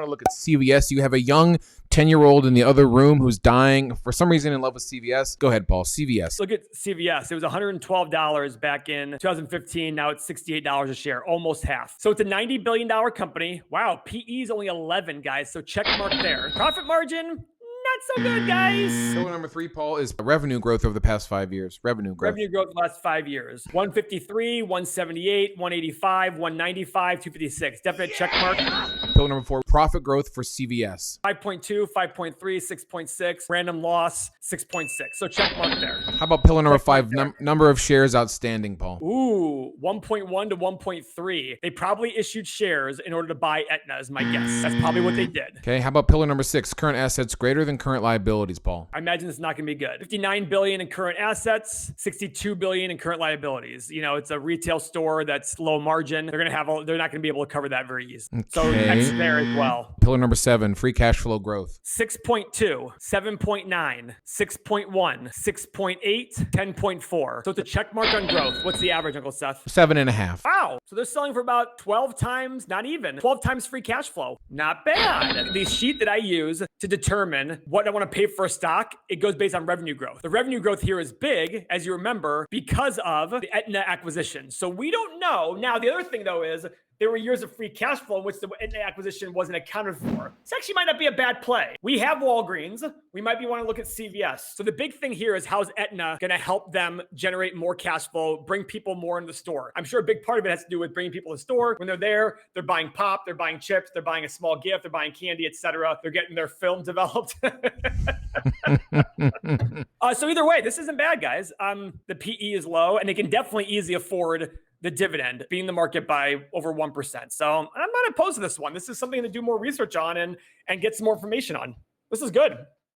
to look at CVS. You have a young 10-year-old in the other room who's dying for some reason in love with CVS. Go ahead, Paul. CVS. Look at CVS. It was $112 back in 2015. Now it's $68 a share, almost half. So it's a $90 billion company. Wow. PE is only 11, guys. So check mark there. Profit margin, not so good, guys. Pillar number 3, Paul, is revenue growth over the past 5 years. Revenue growth the last 5 years. 153, 178, 185, 195, 256. Definite check mark. Pillar number 4, profit growth for CVS. 5.2, 5.3, 6.6. Random loss, 6.6. So check mark there. How about pillar number 5, number of shares outstanding, Paul? Ooh, 1.1 to 1.3. They probably issued shares in order to buy Aetna, is my guess. That's probably what they did. Okay, how about pillar number 6, current assets greater than current liabilities, Paul? I imagine it's not going to be good. 59 billion in current assets, 62 billion in current liabilities. You know, it's a retail store that's low margin. They're not going to be able to cover that very easily. Okay. So X there as well. Pillar number 7, free cash flow growth. 6.2, 7.9, 6.1, 6.8, 10.4. So it's a check mark on growth. What's the average, Uncle Seth? 7.5. Wow. So they're selling for about 12 times, not even 12 times free cash flow. Not bad. The sheet that I use to determine what I want to pay for a stock, it goes based on revenue growth. The revenue growth here is big, as you remember, because of the Aetna acquisition. So we don't know. Now, the other thing, though, is there were years of free cash flow in which the Aetna acquisition wasn't accounted for. This actually might not be a bad play. We have Walgreens. We might be wanting to look at CVS. So the big thing here is how's Aetna going to help them generate more cash flow, bring people more into the store. I'm sure a big part of it has to do with bringing people to the store. When they're there, they're buying pop, they're buying chips, they're buying a small gift, they're buying candy, etc. They're getting their film developed. So either way, this isn't bad, guys. The PE is low, and they can definitely easily afford the dividend, being the market by over 1%. So I'm not opposed to this one. This is something to do more research on and get some more information on. This is good.